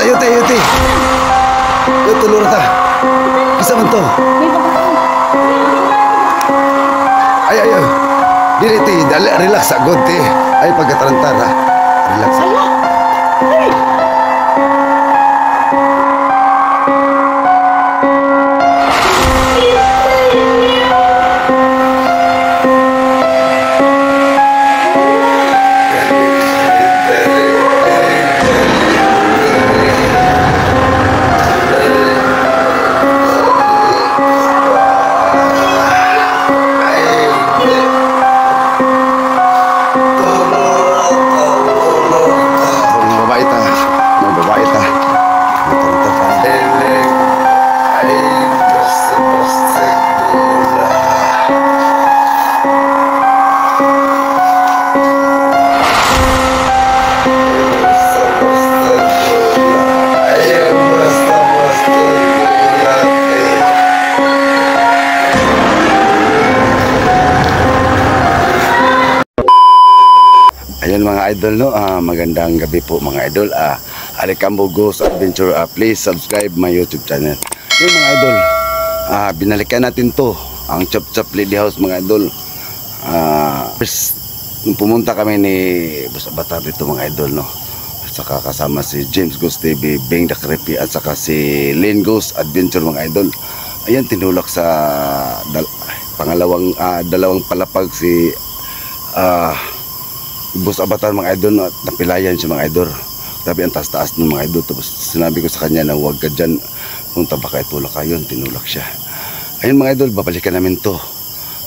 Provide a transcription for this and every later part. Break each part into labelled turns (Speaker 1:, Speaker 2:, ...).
Speaker 1: Ayo teh. Yo tulur ta. Bisa man to. Ayo. Dili teh, dali relax agad teh. Ay pagkatarantar ha. Relax. Ayan mga idol no, magandang gabi po mga idol. Alicambo Ghost Adventure, please subscribe my YouTube channel. Ayan mga idol, binalikan natin to, ang Chop Chop Lady House mga idol. First, nung pumunta kami ni Boss Avatar dito mga idol no, at saka kasama si James Ghost TV, Beng the Creepy, at saka si Lynn Ghost Adventure mga idol. Ayan, tinulak sa dalawang palapag si Boss Avatar mga idol at napilayan siya mga idol. Grabe ang taas-taas ng mga idol. Tapos sinabi ko sa kanya na huwag ka dyan, punta baka itulak ka yun. Tinulak siya. Ayun mga idol, babalikan namin to.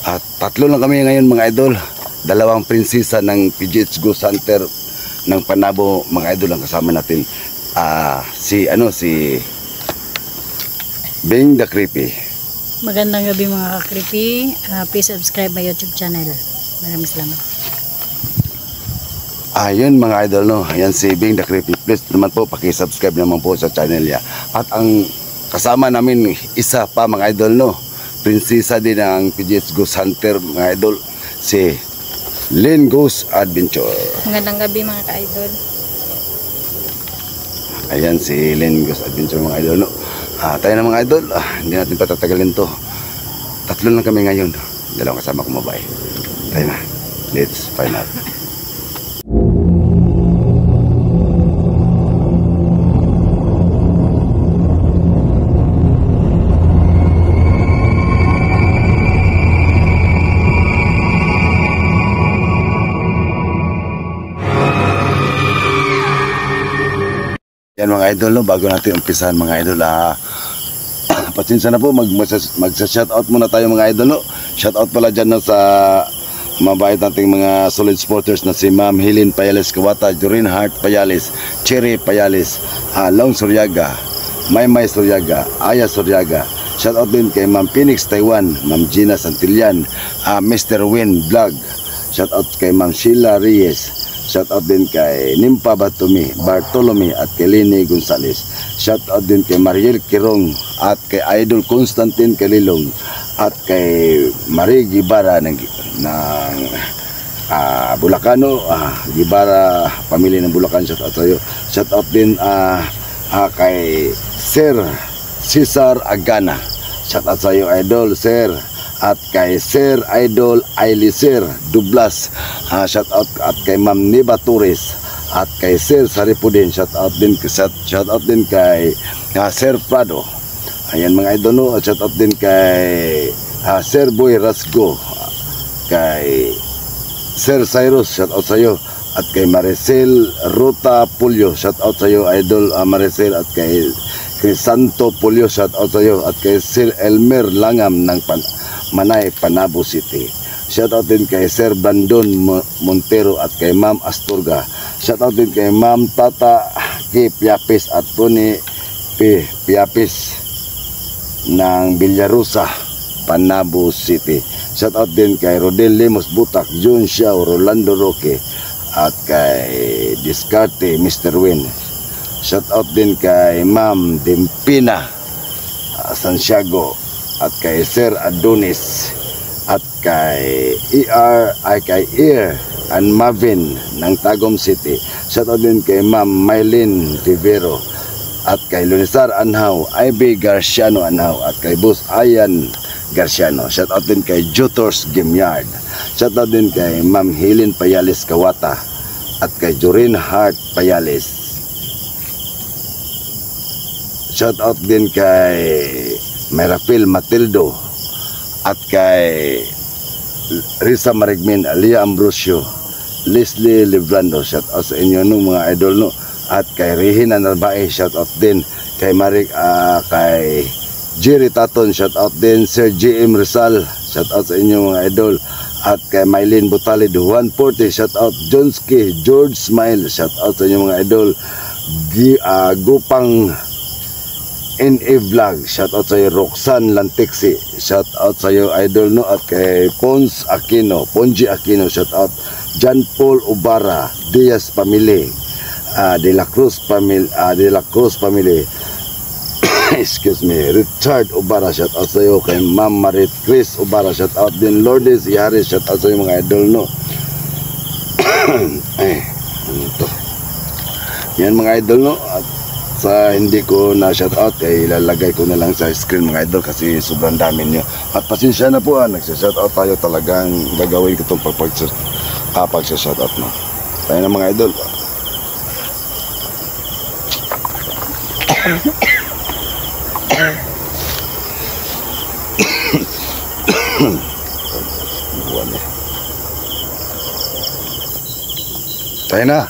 Speaker 1: At tatlo lang kami ngayon mga idol. Dalawang prinsesa ng PGH Ghost Hunter ng Panabo mga idol ang kasama natin. Si Beng the Creepy.
Speaker 2: Magandang gabi mga ka-creepy. Please subscribe my YouTube channel. Maraming salamat.
Speaker 1: Ayun mga idol no, ayan si Beng the Creepy. Please naman po paki-subscribe naman po sa channel niya. At ang kasama namin isa pa mga idol no, prinsesa din ng PGH Ghost Hunter mga idol, si Lynn Ghost Adventure.
Speaker 2: Magandang gabi mga ka-idol.
Speaker 1: Ayan si Lynn Ghost Adventure mga idol no. Tayo na mga idol, hindi natin patatagalin to. Tatlo lang kami ngayon, dalawang kasama kong babae. Tayo na, let's find out. Yan mga idol no, bago natin umpisahan mga idol, pasensya na po, magsa-shoutout muna tayo mga idol no. Shoutout pala dyan no, sa mabait nating mga solid supporters na si Ma'am Helen Payales Kawata, Jorin Hart Payales, Cherry Payales, Long Suryaga, Maymay Suryaga, Aya Suryaga. Shoutout din kay Ma'am Phoenix Taiwan, Ma'am Gina Santillan, Mr. Win Vlog. Shoutout kay Ma'am Sheila Reyes. Shoutout din kay Nimpa Bartolome at kay Lini Gonzales. Shoutout din kay Mariel Kirong at kay Idol Constantine Kalilong at kay Marie Gibara ng Bulacano, Gibara, pamilya ng Bulacan. Shoutout sa iyo. Shoutout din kay Sir Cesar Agana. Shoutout sa iyo Idol Sir. At kay Sir Idol Ailisir Dublas, shoutout at kay Ma'am Niba Torres at kay Sir Saripudin, shoutout din kay Sir Prado. Ayan mga idol no, shoutout din kay Sir Boy Rasgo, kay Sir Cyrus, shoutout sa iyo, at kay Maricel Ruta Pulyo, shoutout sa iyo Idol Maricel, at kay Crisanto Pulyo, shoutout sa iyo, at kay Sir Elmer Langam ng Manay, Panabo City. Shoutout din kay Sir Brandon Montero at kay Ma'am Asturga. Shoutout din kay Ma'am Tata K. Piapis at Tony P. Piapis ng Villarosa, Panabo City. Shoutout din kay Rodel Lemos Butak, June Xiao, Rolando Roque at kay Discarte Mr. Win. Shoutout din kay Ma'am Dempina Santiago at kay Sir Adonis at kay kay Ear and Marvin ng Tagum City. Shoutout din kay Ma'am Mylene Rivero at kay Lunisar Anhaw, Ivy Garciano Anhaw, at kay Boss Ayan Garciano. Shout out din kay Jutors Gameyard. Shout out din kay Ma'am Helen Payales Kawata at kay Jorin Hart Payales. Shout out din kay Merapil Matildo at kay Risa Marigmin, Alia Ambrosio, Leslie Librando. Shout out sa inyo no mga idol no. At kay Regina Narbae, shout out din kay kay Jerry Taton, shout out din Sir GM Rizal, shout out sa inyo mga idol. At kay Mylene Butalid 140, shout out Jonski George Smile, shout out sa inyo mga idol. Gupang NA Vlog, shout out sa iyo Roxanne Lantixi, shout out sa iyo idol no. At kay Ponji Aquino, shout out John Paul Ubara, Diaz Family, De La Cruz family, excuse me, Richard Ubara, shout out sa iyo. Kay Ma'am Marit Chris Ubara, shout out din. Lourdes Yaris, shout out sa iyo mga idol no. Ano to? Yan mga idol no. At sa hindi ko na shout out ay ilalagay ko na lang sa screen mga idol kasi sobrang dami nyo. At pasensya na po nagsa-shout out tayo, talagang gagawin ko itong pagsa-shout out no. Tayo na mga idol. Tayo na.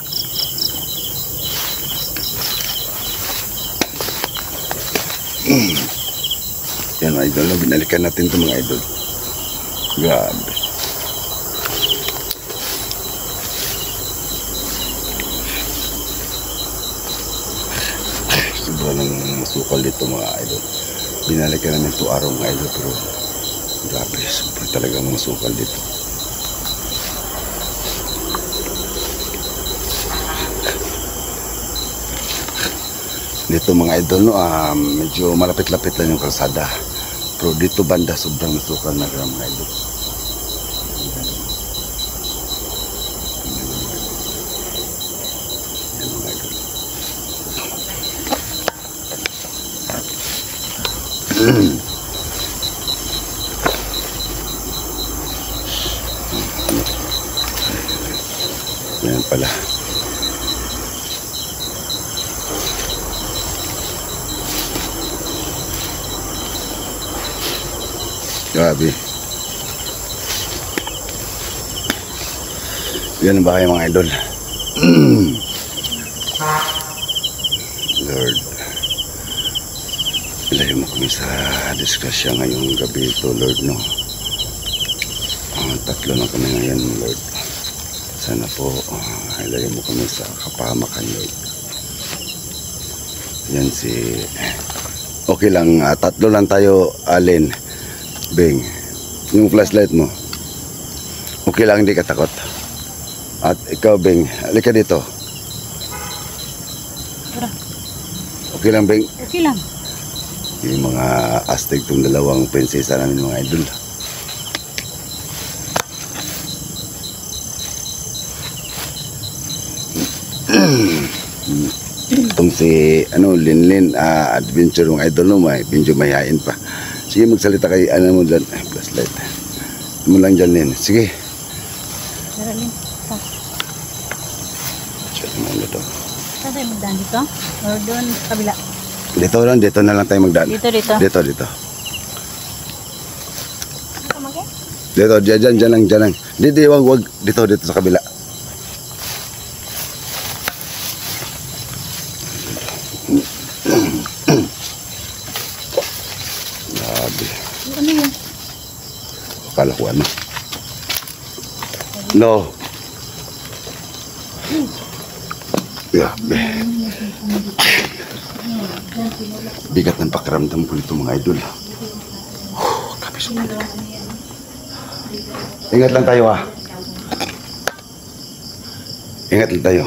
Speaker 1: Yan mga idol, binalikan natin ito mga idol. Grabe. Sobrang masukal dito mga idol. Binalikan namin ito araw mga idol, pero grabe, sobrang talagang masukal dito. Dito mga idol no, medyo malapit-lapit lang yung kalsada. Pero dito banda sobrang masukal na mga idol. Yan mga idol. Yan pala. Grabe. Yan ang bahay mga idol. Lord, ilayo mo kami sa disgrasya ngayong gabi ito, Lord, no? Tatlo na kami ngayon, Lord. Sana po, ilayo mo kami sa kapahamakan, Lord. Yan si... Okay lang, tatlo lang tayo, Alin. Beng, yung flashlight mo. Okay lang, hindi ka takot. At ikaw, Beng, halika dito. Okay lang, Beng?
Speaker 2: Okay lang.
Speaker 1: Yung mga astig tong dalawang prinsesa namin mga idol. Itong si Linlin adventure ng idol no, medyo mayayain pa. Sige, magsalita kay mo dyan. Flashlight mo lang dyan, Lin. Sige.
Speaker 2: Tara, Lin.
Speaker 1: Chat mo dito.
Speaker 2: Saan tayo magdaan dito? Or doon sa kabila?
Speaker 1: Dito na lang tayo magdaan.
Speaker 2: Dito.
Speaker 1: Dito. Dito, dyan lang. Dito, wag. Dito sa kabila. Grabe.
Speaker 2: Ano yun?
Speaker 1: Akala ko ano. No. Grabe. Bigat ng pakiramdam ko nito mga idol. Grabe sobrang. Ingat lang tayo ha. Ingat lang tayo.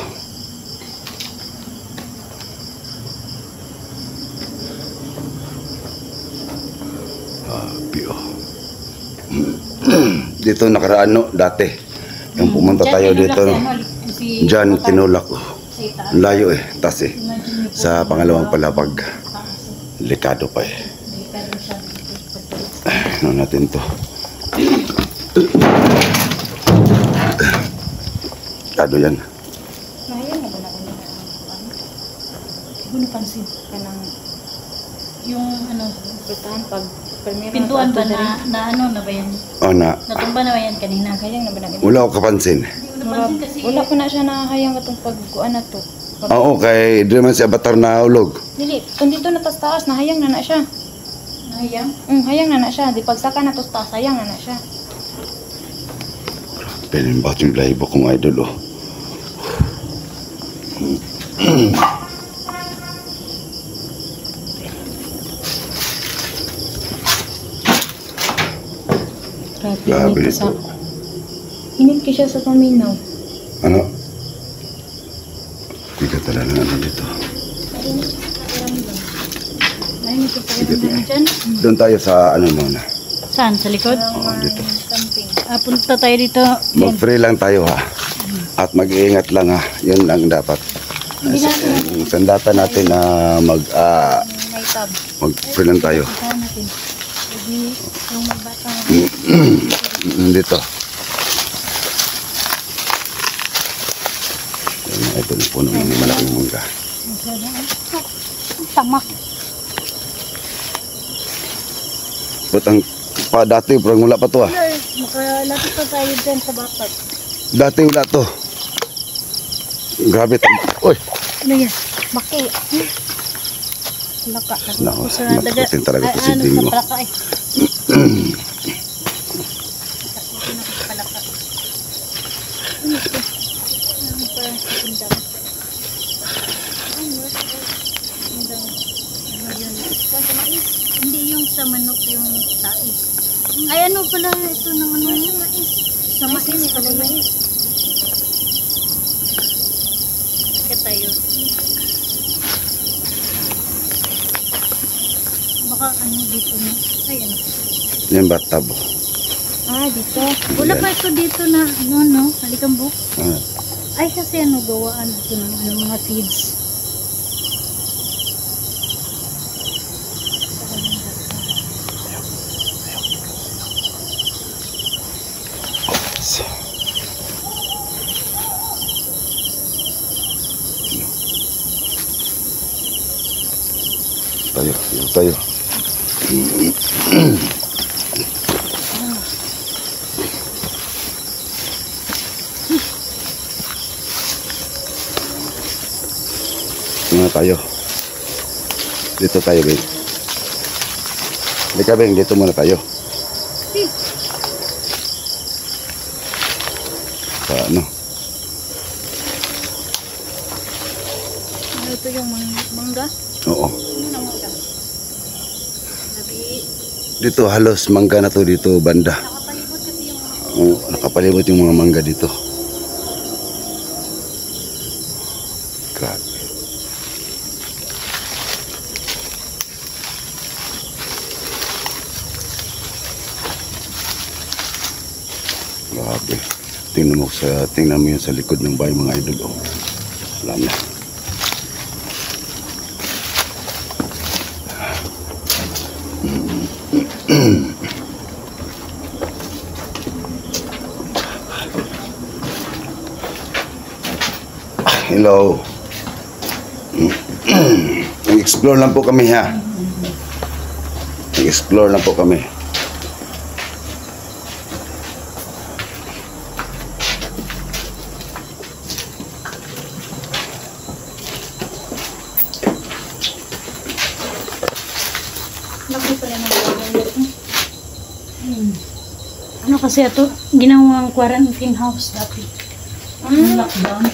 Speaker 1: Dito nakaraan no, dati. Yung pumunta tayo dito no. Diyan tinulak ko.
Speaker 2: Si kita.
Speaker 1: Layo eh, tas eh.
Speaker 2: Imagine niyo po,
Speaker 1: Sa pangalawang palapag, likado pa eh.
Speaker 2: delikado siya dito.
Speaker 1: Ano natin to? Likado yan.
Speaker 2: Nahayang mo ba na kung hindi mo napansin ka ng yung ano,
Speaker 3: Putahan pag primero
Speaker 2: pintuan ba na ano na ba yan?
Speaker 1: O na,
Speaker 2: Natumba na ba yan kanina?
Speaker 3: Hayang na ba na ganito?
Speaker 1: wala ko kapansin.
Speaker 2: Hindi ko napansin kasi
Speaker 3: Wala ko na siya nakahayang katong pagkuan na to.
Speaker 1: Oo, kay di man si Avatar na ulog.
Speaker 3: Dili, kung dito na tas taas, nahayang na siya.
Speaker 2: nahayang.
Speaker 3: Hayang na siya. Di pagsaka na tas taas, hayang na siya.
Speaker 1: Pinimbat yung laybo kong idol oh. Grabe
Speaker 3: init
Speaker 1: nito.
Speaker 3: Init ka siya sa paminaw.
Speaker 1: Ano? Tiga talaga na ano dito.
Speaker 2: Nahayang ito pa rin dyan.
Speaker 1: Doon tayo sa ano muna.
Speaker 2: Saan? Sa likod?
Speaker 1: Oo, dito.
Speaker 3: Camping.
Speaker 2: Punta tayo dito. Yan.
Speaker 1: Mag-free lang tayo ha. At mag-iingat lang ha. Yun lang dapat. Yung sandata natin na
Speaker 3: May tab.
Speaker 1: mag-free lang tayo.
Speaker 2: Puntahan natin. Hindi yung magbata.
Speaker 1: Dito. Yan, ito yung puno ng malaking mangga.
Speaker 2: Tamak.
Speaker 1: But ang pa dati, parang wala pa to ah.
Speaker 2: Makalapit pa tayo dyan sa bakat.
Speaker 1: Dati wala to. Grabe tam. Uy!
Speaker 2: Ano yan? Maki. Laka.
Speaker 1: Nako,
Speaker 2: Sa daga.
Speaker 1: nakutin talaga to si
Speaker 2: Ano
Speaker 1: Dingo.
Speaker 2: sa palaka eh. Hindi yung sa manok yung sais. Ay ano pala ito ng ano? Sa mais pala yun. Kaya tayo. Baka ano dito na. Ay ano.
Speaker 1: Yan ba tabo?
Speaker 3: Dito.
Speaker 2: Wala pa ito dito na ano no. Halikambok.
Speaker 1: Ah,
Speaker 2: Ay kasi ano gawaan ito ng ano, mga feeds.
Speaker 1: tayo, tayo. Muna tayo. Dito tayo, Beng. Halika, Beng. Dito muna tayo. Sa ano?
Speaker 2: Ito yung mangga.
Speaker 1: Oo.
Speaker 2: Ano na mangga? Sabi,
Speaker 1: Dito halos mangga na to dito banda.
Speaker 2: nakapalibot kasi yung mga
Speaker 1: Oo, nakapalibot yung mga mangga dito. Grabe. Grabe. Tingnan mo yun sa likod ng bahay mga idol. Oh. Wala na. Hello. Nag-explore lang po kami ha. Nag-explore lang po kami.
Speaker 2: laki pala ng bahay nito. Ano kasi ito? Ginawang quarantine house dati. Yung lockdown.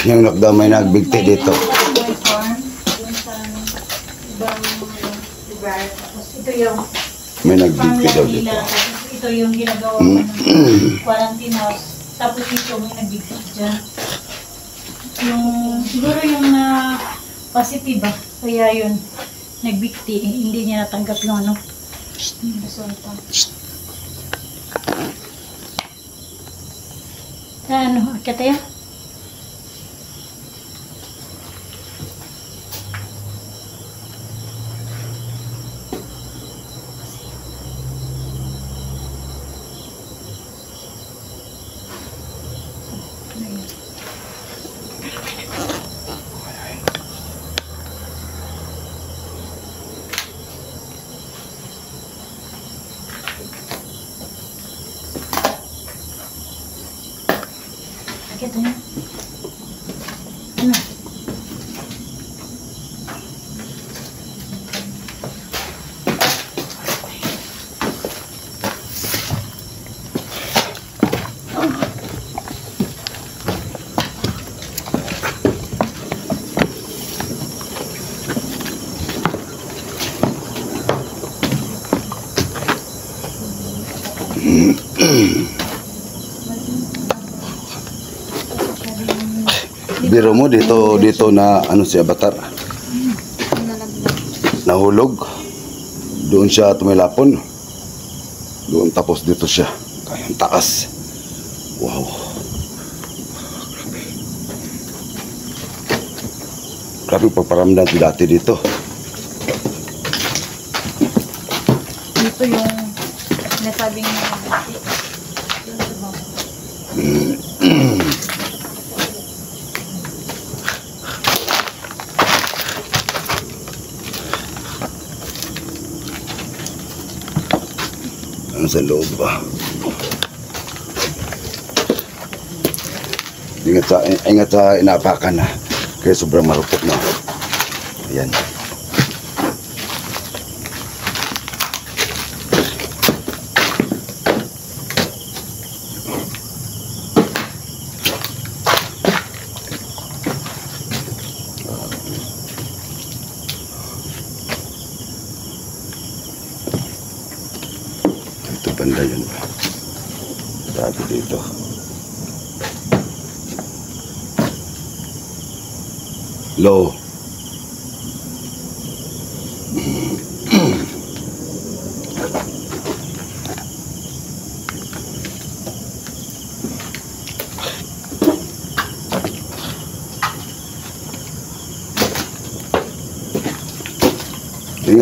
Speaker 1: Yung lockdown may nagbigti dito.
Speaker 2: May farm. Doon sa ibang lugar. Tapos ito yung
Speaker 1: May nagbigti daw
Speaker 2: farmland
Speaker 1: dito.
Speaker 2: nila. Tapos ito yung ginagawa ko ng quarantine house. Tapos ito may nagbigsit dyan. Yung, siguro yung na positive ba? Kaya yun, nagbigti. Hindi niya natanggap yung ano. Resulta. Ano, akit tayo? Sakit na. Ano?
Speaker 1: Biro mo dito na ano si Avatar. Nahulog. Doon siya tumilapon. Doon tapos dito siya. Kayang taas. Wow. Grabe pagparamdam ko dati dito.
Speaker 3: Dito yung nasabing nabati.
Speaker 1: Ano sa loob ba? Ingat sa inaapakan na. Kaya sobrang marupok na. Ayan. Ito banda yun ba? Grabe dito. Low.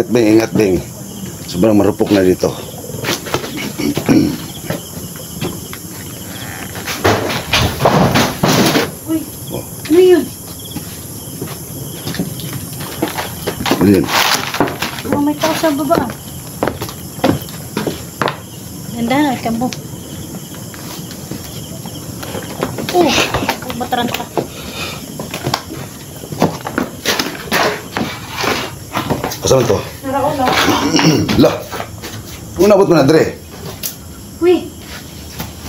Speaker 1: Ingat Bing. Sobrang marupok na dito.
Speaker 2: Uy, ano yun?
Speaker 1: Ano yun?
Speaker 2: Oh, may tao sa baba. Ganda na, ikan mo. Oh, mataranta.
Speaker 1: Kasama to?
Speaker 2: Naraon na.
Speaker 1: Lah. Kung nabot mo na, Dre.
Speaker 2: Uy,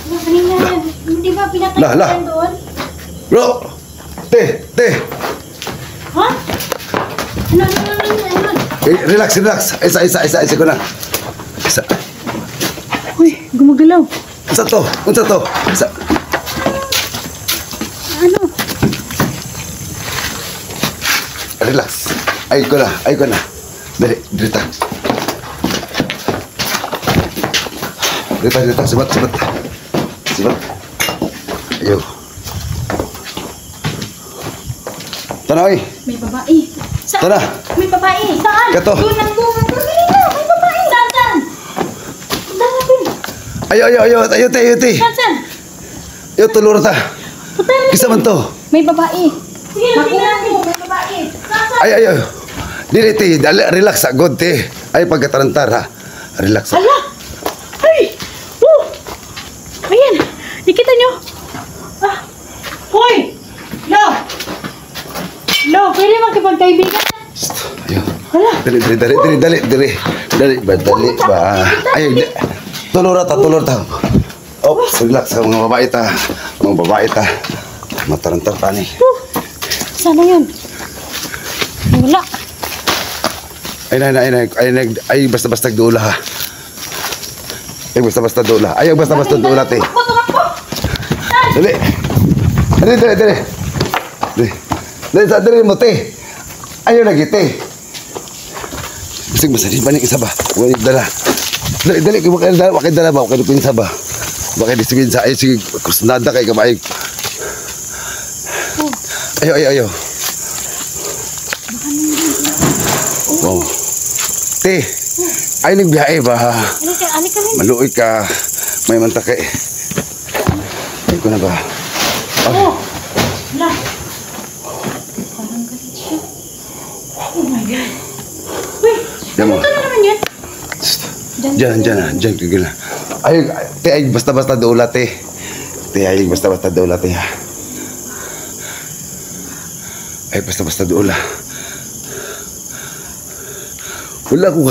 Speaker 2: ano kanina yan? Hindi ba pinatay
Speaker 1: Lah.
Speaker 2: ka doon?
Speaker 1: Bro! Te!
Speaker 2: Ha? Ano?
Speaker 1: Relax. Isa ko na. Isa.
Speaker 2: Uy, gumagalaw.
Speaker 1: Unsa to? Isa.
Speaker 2: Ano?
Speaker 1: Relax. Ay ko na. Dali, dirita. Sebat. Ayo. Tanaw.
Speaker 2: May babae.
Speaker 1: Tara.
Speaker 2: May babae. Saan?
Speaker 1: Kato.
Speaker 2: Doon ang bunga. Kanina, may babae. Saan? Dalapin.
Speaker 1: Ayo te.
Speaker 2: Saan?
Speaker 1: Ayo tulur ta.
Speaker 2: Putal.
Speaker 1: Kisa man to.
Speaker 3: May babae.
Speaker 2: Sige, tingnan mo. May babae. Saan?
Speaker 1: Ayo. Dili te, dali relax agad te. Ay pagkatarantar ha. Relax.
Speaker 2: Hala! Ay! Oh! Ayan! Nakita nyo? Ah! Hoy! Lo, pwede magkipagkaibigan?
Speaker 1: Ayo.
Speaker 2: Hala!
Speaker 1: Dali ba? Ayo. Tulur ta. Oops, relax ka mga babae ta. Matarantar pa ni.
Speaker 2: Sana yun? Wala.
Speaker 1: Ay, basta-basta dola ha. Ay, basta-basta dola. Ay, basta-basta dola, te. Dali. Dali mo, te. Ayaw lagi, te. Bisig masalin pa ng isa ba? Huwag dala. Dali, wakay dala ba? Wakay pinsa ba? Wakay disipin sa, ay, sige, kusnada kay kamay. Ayaw. Wow. Te, ay nagbiyahe ba?
Speaker 2: Ano ka rin?
Speaker 1: Maluoy ka. May mantakay. Ay ko na ba?
Speaker 2: Oh! Wala. Parang galit siya. Oh my God. Uy!
Speaker 1: Diyan mo.
Speaker 2: Ano na naman yan?
Speaker 1: Diyan, tigil na. Ay, te, ay basta-basta dola, te. Te, ay basta-basta dola, te, ha. Ay, basta-basta doon lah. Wala ko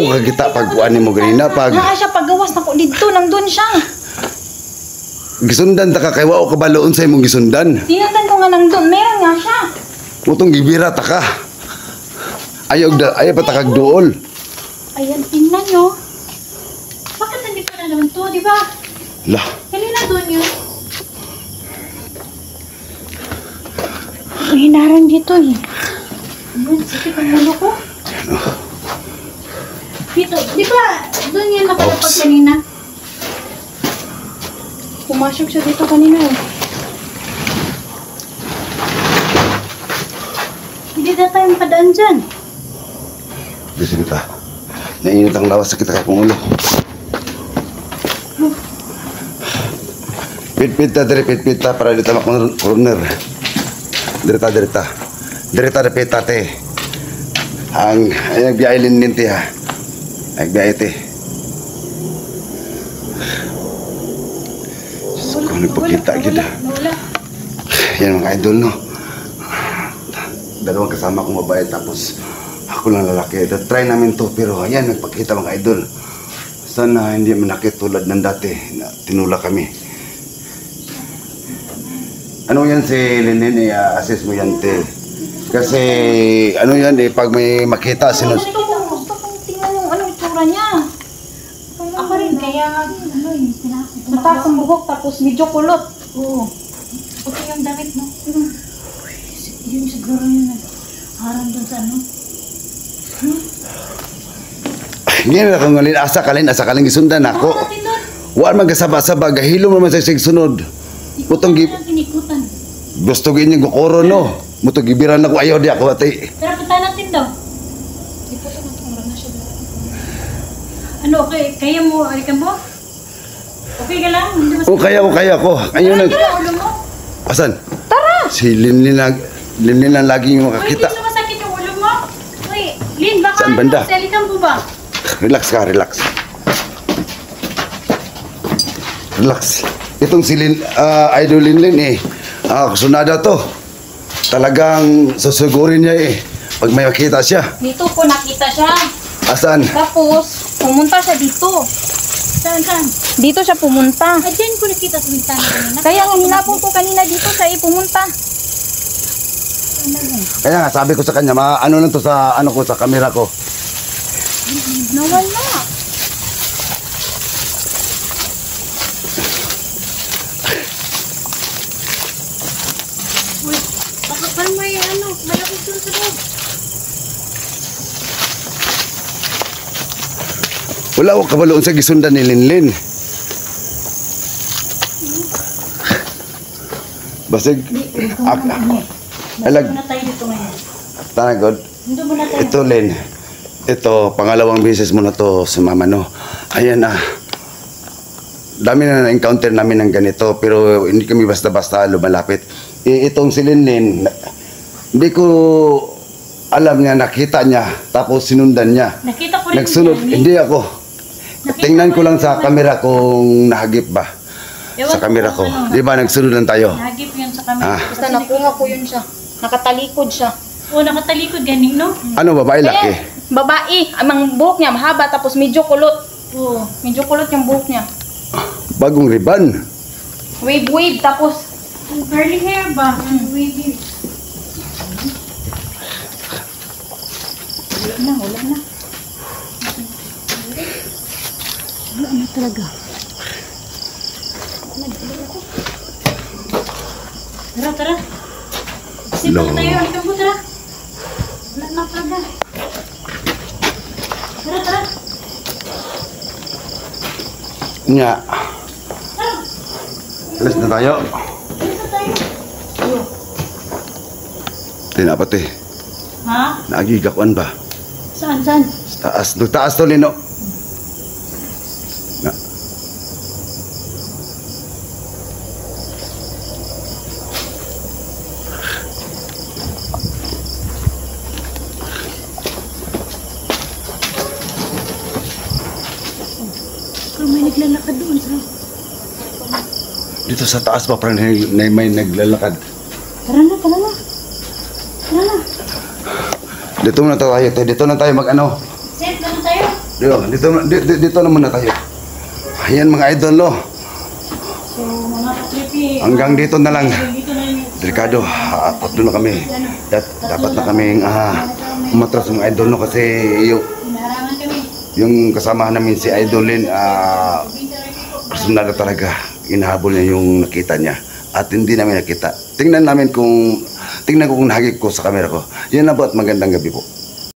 Speaker 1: kakita pag kuhanin mo ganina. Pag
Speaker 3: Naa siya paggawas na ko dito, nandun siya.
Speaker 1: gisundan ta ka kay wao ka baloon sa imong gisundan.
Speaker 3: Tinandan ko nga nandun, meron nga siya.
Speaker 1: Mutong gibira ta ka. Ayaw pa ta kag duol.
Speaker 3: Ayan, tingnan nyo.
Speaker 2: Bakit nandito na naman to, di ba?
Speaker 1: Lah,
Speaker 2: Kanina doon yun.
Speaker 3: May hinaran dito eh.
Speaker 2: Ayun, sakit ang ulo ko. Dito, di ba? Doon yan nakalapag
Speaker 1: Oops.
Speaker 2: kanina.
Speaker 3: Pumasok siya dito kanina eh.
Speaker 2: Hindi na tayo makadaan dyan.
Speaker 1: bisa kita. Nainit ang lawas sa kita kay kung ulo. Pit ta para dito mak corner. Dirita. Dirita pita te. Ang biyahe ninti ha. Ay biyahe te. Kung nagpakita kita.
Speaker 2: Nawala.
Speaker 1: Yan mga idol no. Dalawang kasama kong babae tapos ako lang lalaki. Try namin to pero ayan nagpakita mga idol. Sana hindi manakit tulad ng dati na tinula kami. Ano yan si Linin i-assist mo yan te. Kasi ano yan pag may makita
Speaker 3: Gusto kong tingnan yung ano itsura niya.
Speaker 2: Ako rin, kaya ano eh, pinakot.
Speaker 3: Mataas ang buhok tapos medyo kulot.
Speaker 2: Oo. Puti yung damit, no? Yun siguro yun harang doon sa ano.
Speaker 1: Hindi na akong ngalin asa kalin gisundan ako.
Speaker 2: Natin doon.
Speaker 1: Wala magkasaba-saba gahilo mo naman sa sigsunod. Putong
Speaker 2: Ikutan lang, tinikutan.
Speaker 1: gusto ganyan gukoro no. Muto gibiran ako ayaw di ako ati.
Speaker 2: Pero punta natin daw. Ano, okay? Kaya mo, alikan mo? Okay ka lang? Hindi mas...
Speaker 1: O kaya ko. Ayun nag
Speaker 2: Kaya ulo mo?
Speaker 1: asan? Tara. Si Linlin lang lagi yung
Speaker 2: Uy, hindi
Speaker 1: makakita.
Speaker 2: sumasakit yung ulo mo? Uy, Lin, baka
Speaker 1: Saan banda?
Speaker 2: Sa alikan mo ba?
Speaker 1: Relax ka, relax. Relax. Itong si Idol Linlin sunada to. Talagang susugurin niya pag may makita siya.
Speaker 3: Dito ko nakita siya.
Speaker 1: Asan?
Speaker 3: Tapos, pumunta siya dito.
Speaker 2: Saan?
Speaker 3: Dito siya pumunta.
Speaker 2: Ah, dyan ko nakita sa bintana kanina.
Speaker 3: Kaya nga hinapon ko kanina dito siya pumunta.
Speaker 1: Kaya nga sabi ko sa kanya, ano lang to sa ano ko sa kamera ko.
Speaker 3: Nawala.
Speaker 2: Uy, baka pa may ano, malaki doon sa loob.
Speaker 1: Wala ko kabaloon sa gisundan ni Linlin. Basig alag
Speaker 2: Doon na tayo dito ngayon.
Speaker 1: tanagod.
Speaker 2: Doon muna tayo.
Speaker 1: Ito Lin. Ito pangalawang beses mo na to sa mama no. Ayan dami na na-encounter namin ng ganito pero hindi kami basta-basta lumalapit. Itong si Linlin hindi ko alam niya, nakita niya tapos sinundan niya.
Speaker 2: Nakita ko rin
Speaker 1: Nagsunod,
Speaker 2: yan, eh.
Speaker 1: hindi ako.
Speaker 2: Nakita
Speaker 1: Tingnan
Speaker 2: ko
Speaker 1: ko lang
Speaker 2: rin
Speaker 1: sa
Speaker 2: naman.
Speaker 1: kamera kung nahagip ba.
Speaker 2: Ewan
Speaker 1: Sa kamera ko.
Speaker 2: kung ano.
Speaker 1: Di ba nagsunod lang tayo?
Speaker 2: Nahagip yan sa camera.
Speaker 1: Ah.
Speaker 3: Basta nakuha ko yun siya. Nakatalikod siya.
Speaker 2: Oo, nakatalikod ganing, no?
Speaker 1: Ano babae laki?
Speaker 3: Kaya, babae. Ang buhok niya mahaba tapos medyo kulot.
Speaker 2: Oo.
Speaker 3: Medyo kulot yung buhok niya.
Speaker 1: Bagong riban.
Speaker 3: Wave tapos
Speaker 2: Curly hair ba? Wavy.
Speaker 3: wala na. Wala na talaga.
Speaker 2: Tara. Sipa
Speaker 1: Lo.
Speaker 2: na tayo. Halika mo, tara. Wala na talaga. Tara.
Speaker 1: Nga. Alas na tayo.
Speaker 2: Alis na tayo.
Speaker 1: Tinapate.
Speaker 2: Ha?
Speaker 1: Nagigakuan ba?
Speaker 2: Saan?
Speaker 1: Taas. Taas to Lino. Na.
Speaker 2: Pero may naglalakad doon, sir.
Speaker 1: Dito sa taas pa parang may naglalakad.
Speaker 2: Tara na.
Speaker 1: Dito muna tayo, te. Dito na tayo mag-ano.
Speaker 2: Sir, ganun tayo.
Speaker 1: Dito na muna tayo. Ayan mga idol, no.
Speaker 2: So, mga katripi.
Speaker 1: Hanggang dito na lang.
Speaker 2: Dito na yung...
Speaker 1: Delikado, tatlo na kami. Dapat na kaming umatras mga idol, no. Kasi
Speaker 2: Hinarangan kami.
Speaker 1: yung kasama namin si Idolin, personal na talaga. Inahabol niya yung nakita niya. At hindi namin nakita. Tingnan ko kung nahagip ko sa camera ko. Yan na po at magandang gabi po.